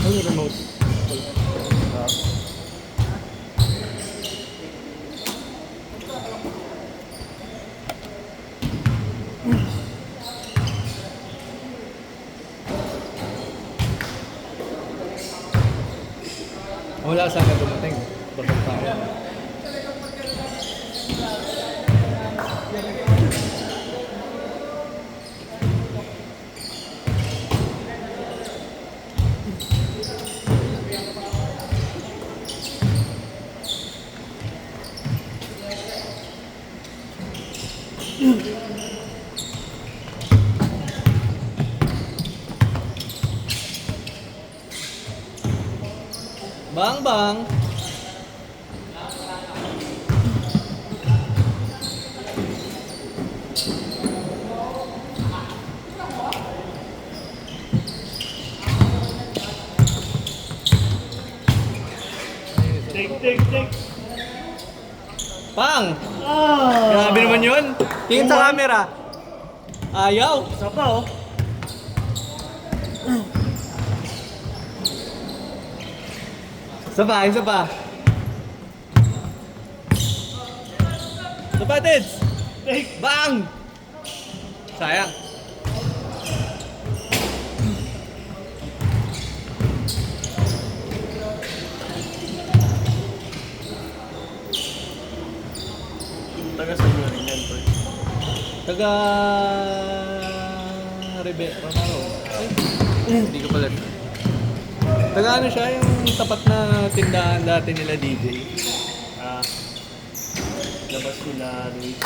Ano remote? Wala sana dumating. Bakit tayo? Bang bang. Take. Pang! Ah! Grabe naman yun. Tingin sa camera. Ayaw. Isa pa oh. Isa pa, isa pa. Isa pa, Tids. Take. Bang! Sayang. Taga sa inyo rin yan, boy. Taga... Romero. Ay, hindi ko pala. Taga ano siya, yung tapat na tindahan dati nila DJ. Ah. Labas nila, Luis.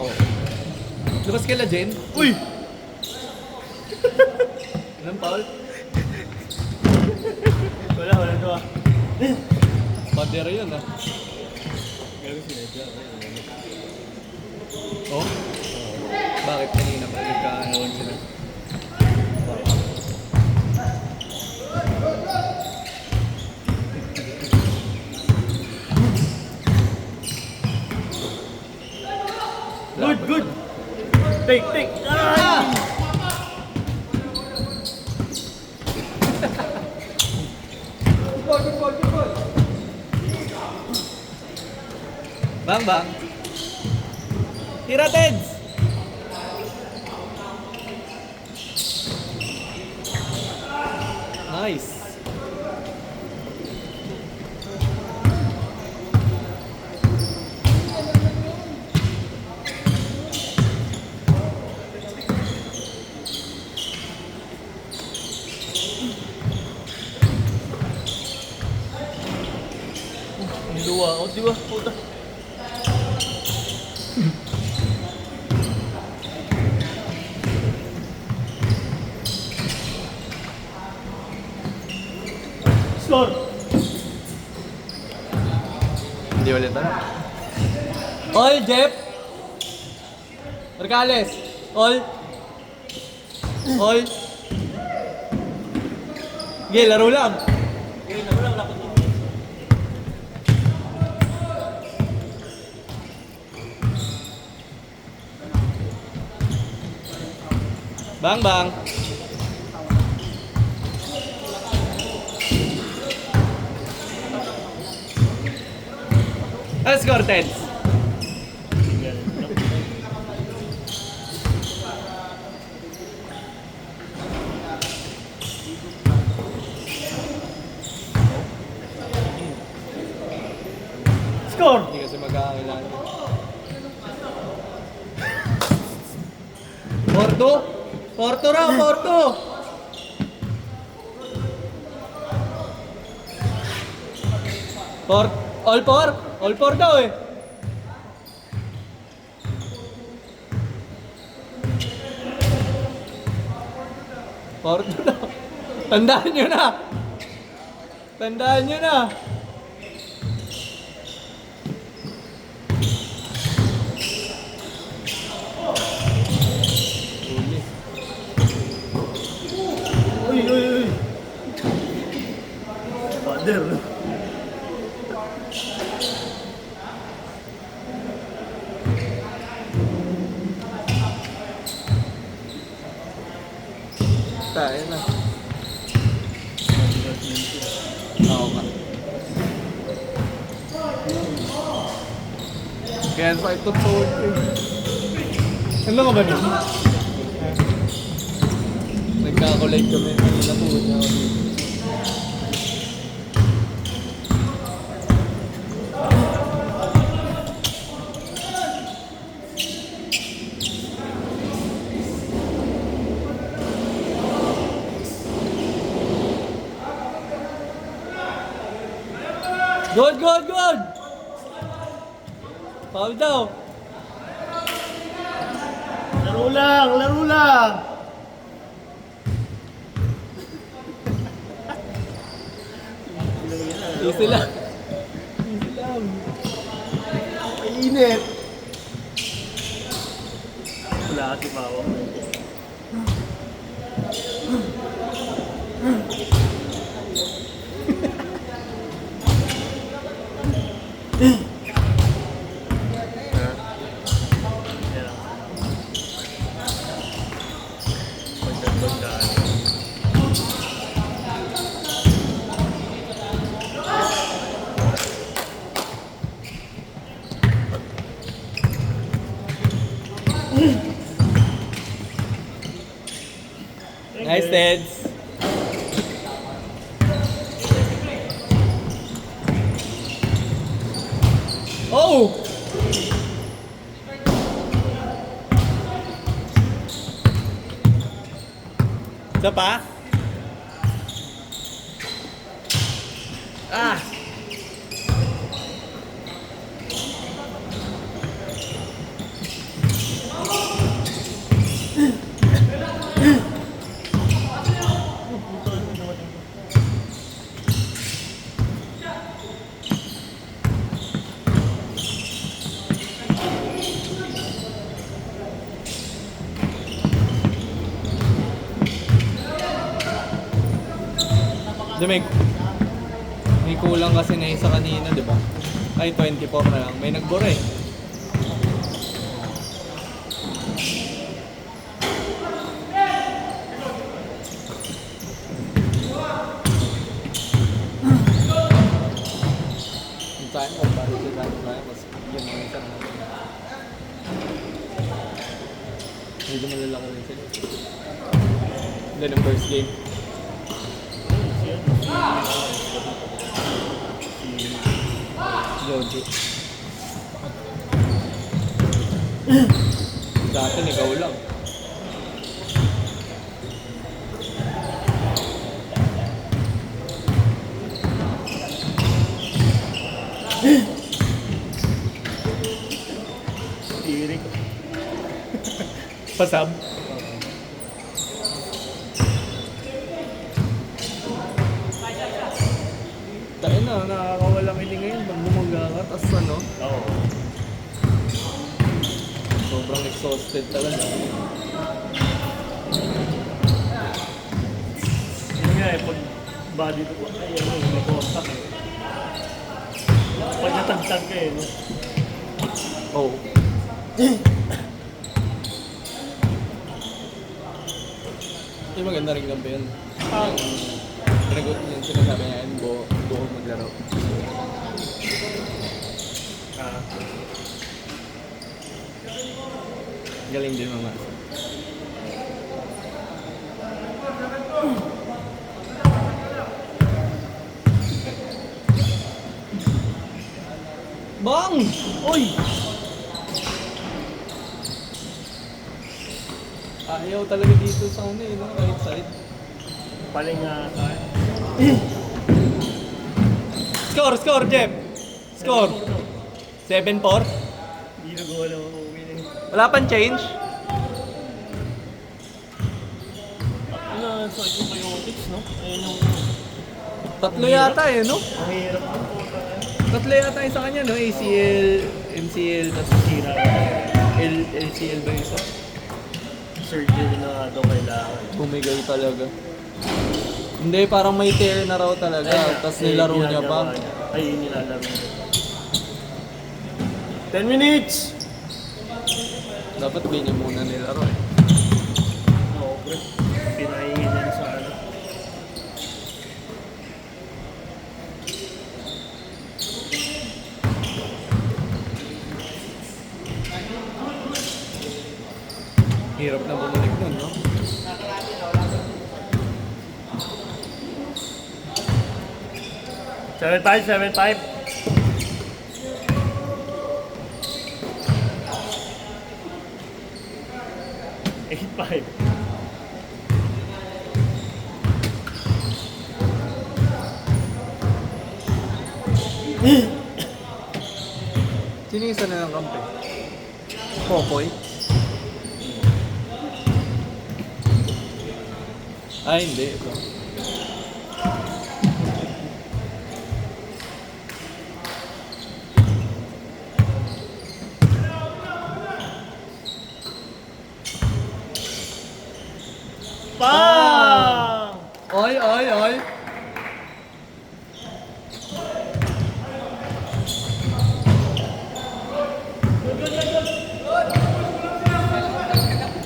Oh. Labas kila Jen. Uy! Anong Paul? Wala to ah. Bandera yun ah. Gagawin sila dyan. Oh? Bakit kanina pa nagkaanuan sila? Good! Take! Ah! Bang bang. Tira Teds! Nice. Ang luwa oh, di ba? Puta. Score! Hindi ulit ah. All, Jeff! Mercales! All! Sige, laro lang. Bang bang. Let's score, Teds. Score! Hindi kasi magkakailangan. Porto raw, Porto! All four daw eh. Porto daw. Tandaan nyo na. Uy! Father. Tayo na. Congratulations. Oo ka. Kaya sa ito forward ko eh. Ano ka ba nun? Nagkakulate kami. Natulog na ako dito. Good, good, good! Foul daw. Laro lang! Laro lang! Easy lang. Easy lang. Init! Wala kasi bawa mo. Nice, Teds. Oh! Isa pa? Ah! May kulang kasi na isa kanina, di ba? Ay, 24 na lang. May nagbura eh. Yung tayo mo, parang sa tayo, mas yun ang isa na natin. Medyo malalaki rin sila. Then ang first game. Jojo. Dati ikaw lang. Tirik. Pasab. Tayo na, nakakawalang ini ngayon pag bumaga ka, tas ano, Oo. sobrang exhausted talaga. Yun nga eh, pag body ko, ay ano, may contact eh. Pag natagtag ka eh, no? Oh. Yung maganda rin gabi yun. Yung sinasabi niya yun, buo maglaro. Ah. Galing din mama. Bang! Uy! Ayaw talaga dito sa ano eh, no? Right side. Paling tayo. Score, Jeff! Score! 7-4? Hindi nagawa lang ako winning. Wala pang change? Ano, sa antibiotics, no? Ayun yung... Tatlo yata eh, no? Ang hirap ng puta. Tatlo yata yung sa kanya, no? ACL, MCL, tapos Sira. LCL ba yung isa? Surgery na daw kailangan. Bumigay talaga. Hindi, parang may tear na raw talaga. Tapos nilaro niya pa. Ay, nilalaro niya. 10 minutes! Dapat ganyan muna nilaro eh. Oo, bro. Pinahingi niya hirap na bumalik nun, no? Seven five, 7-5. 8-5. Sino yung isa na ng kampe? Popoy? Ay, hindi. Ito. Bang! Oy, oy, oy!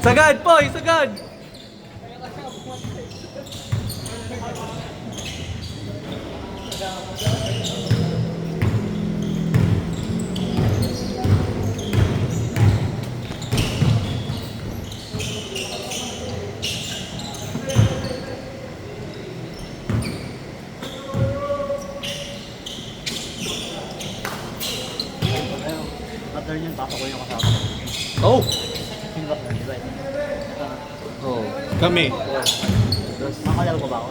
Sagad, Poy! Sagad! After yun, pasok ko yung kasama. Oh! Yung after, di ba? Oh. Kami. Makalala ko ba ako?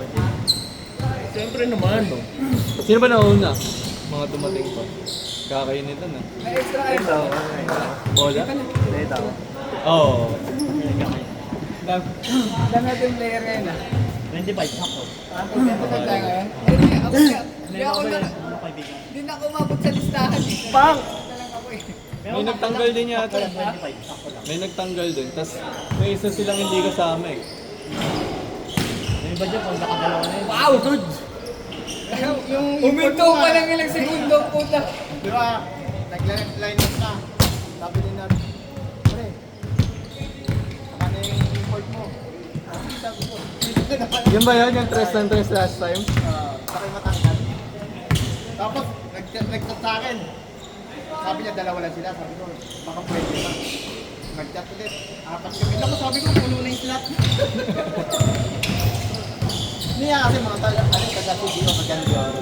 Siyempre naman. Sino ba nauna? Mga dumating pa. Kakainin na na. Ito. Bola? Ito. Oo. Dami natin player ngayon ah. 25, sakto. Matag tayo ngayon. Hindi ako na, Ano kaibigan? hindi na ako umabot sa listahan. Pang! Na lang ako eh. May nagtanggal din yata. 25, sakto lang. May nagtanggal din. Tapos may isa silang hindi kasama eh. Yung iba dyan, pag nakadalawa na yun. Wow, good! Yung uminto pa lang ilang segundo, puta. Di ba, nag-line up na. Sabi din natin, pre, saka na yung import mo. Sabi ko, dito ka naman. Yun ba yun? Yung 3 ng 3 last time? Saka yung matangkad. Tapos, nag-chat sa akin. Sabi niya, dalawa lang sila. Sabi ko, baka pwede na. Nag-chat ulit. 4 kami. Ako sabi ko, puno na yung slot. Niya kasi mga taga-CDO, mag-gandiyon.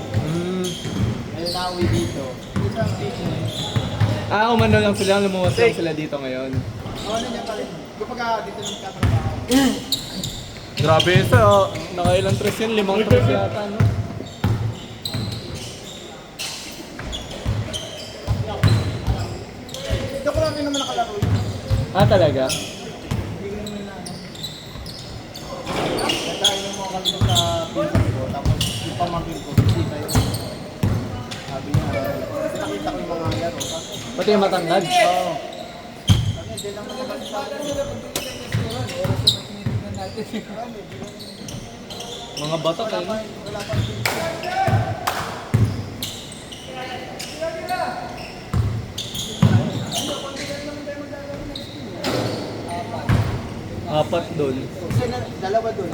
Ayun, nauwi dito. Dito ang dito. Ah, umano lang sila. Lumuwas lang sila dito ngayon. Ano niya pa rin. Kapag dito lang katrabaho. Grabe isa. Oh. Nakailang 3 yan? 5 3 yata, no? Dito ko lang din naman nakalaro yun. Ah, talaga? Nagkain ng mga kami sa pinsan ko, tapos yung pamangkin ko, bisita yun. Sabi niya, kasi nakita ko yung mga laro. Tapos, Pati yung matangkad? oo. Sabi niya, di lang naman sa akin. Mga batak eh. Wala pa. Apat doon. Kasi dalawa doon.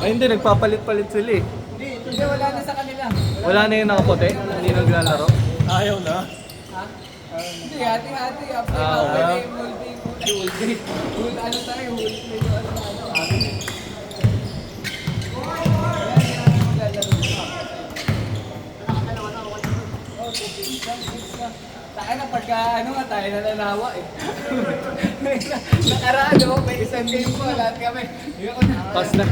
Ay hindi, nagpapalit-palit sila eh. Hindi, wala na sa kanila. Wala na yung nakaputi? Hindi naglalaro? Ayaw na. Ha? Hindi, hati-hati. After Ah, okay. okay. Multi. Ano tayo, multi. Ano na ano. Tayo na pagka ano nga tayo nalalawa eh. Nakaraan no, may isang game po, lahat kami. Hindi ako na. Pas na.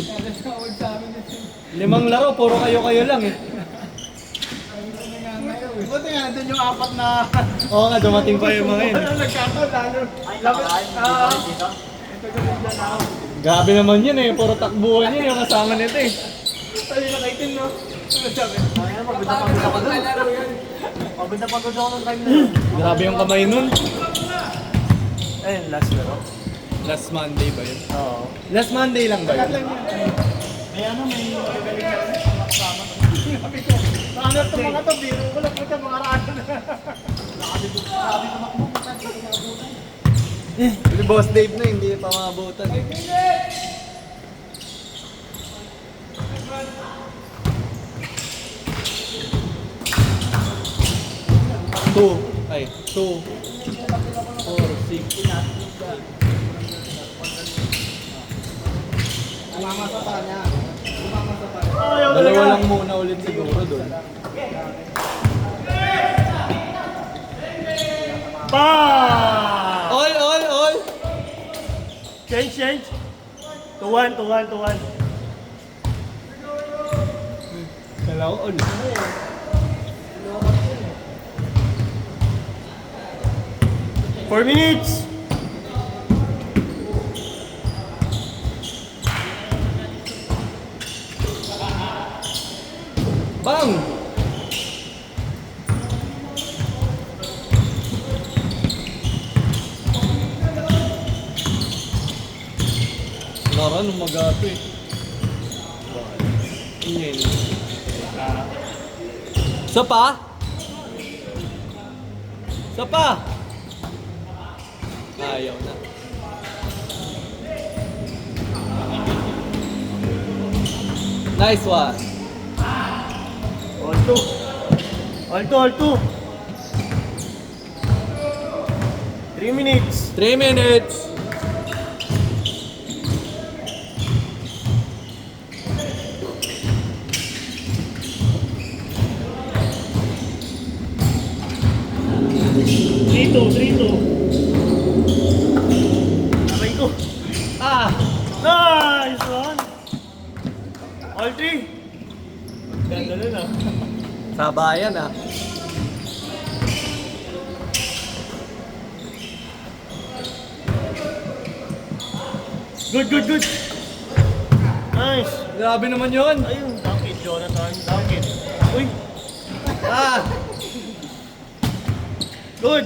Nakatawag sa amin na 5 laro, puro kayo-kayo lang eh. Buti nga, nandun yung apat na Oo nga, dumating pa yung mga yun. nagkataon lalo. Dito? Grabe naman yun eh, puro takbuhan yun yung kasama nito eh. Tayo na kaitin, no? Ano sabi? Ayaw, pagod na pagod ako doon. Laro yun. Pagod na pagod ako nung time na yun. Grabe yung kamay nun. Ayun, last laro. Last Monday ba yun? Oo. Last Monday lang ba yun? May ano, may magagaling na rin. Kasama. Sabi ko, paano itong mga to? Biro ko lang po ito, mga rado na. Sabi ko, makmo, sabi ko, nakabutan. Si Boss Dave na, hindi pa maabutan eh. Two. Ay, 2, 4, Umamasa pa niya. Umamasa pa niya. Ayaw Dalawa talaga. lang muna ulit siguro doon. Pa! All! Change. 2-1. Dalawa all. 4 minutes. Bang! Lara, lumagato eh. Ingin. Isa pa? Isa pa? Ayaw na. Nice one. All 2. 3 minutes. 3 minutes. Three, two. Aray ko. Ah! Nice one. All 3. Ganda nun ah. Sabayan ah. Good. Nice. Grabe naman yun. Ayun, dunk it, Jonathan. Dunk it. Uy. Ah! Good.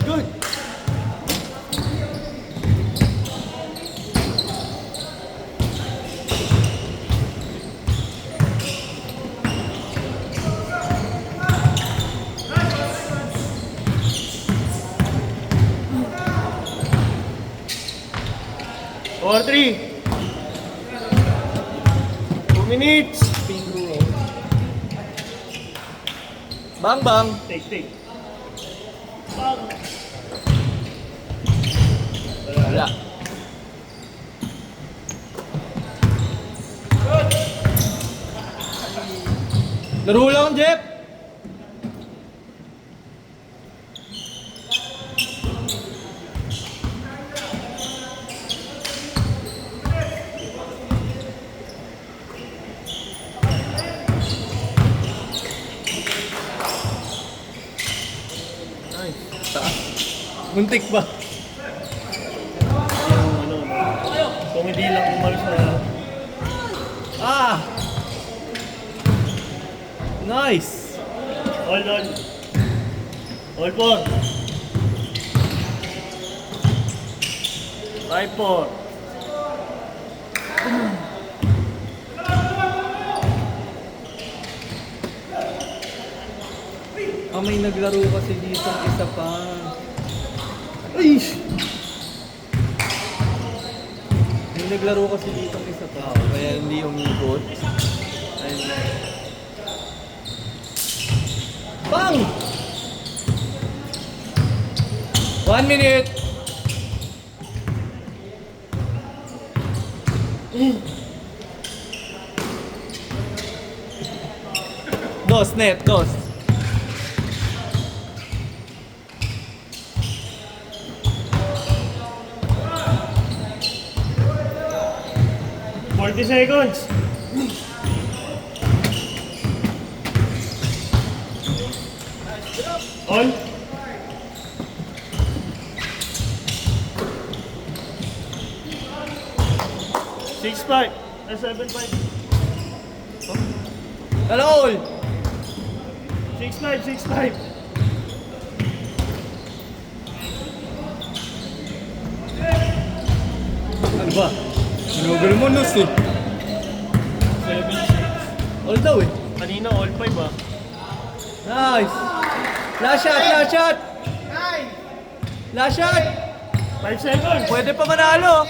Or 3. 2 minutes. Bang! Take. Wala. Laro lang, Jeff! Taas. Muntik ba? Yung kung hindi lang umalis na Ah! Nice! all 4. 5-4. Ah, may naglaro kasi dito isa pa. Ay! May naglaro kasi dito isa pa. Kaya hindi umikot. Ayun. Bang! 1 minute! Dos, net, dos. $40 seconds. On. Six five. 7-5. Hello! 6-5. Ano ba? Sinugal mo nus eh. 7-6. All daw eh. Kanina all 5 ah. Nice! Last shot! Last shot! 5 seconds. Pwede pa manalo!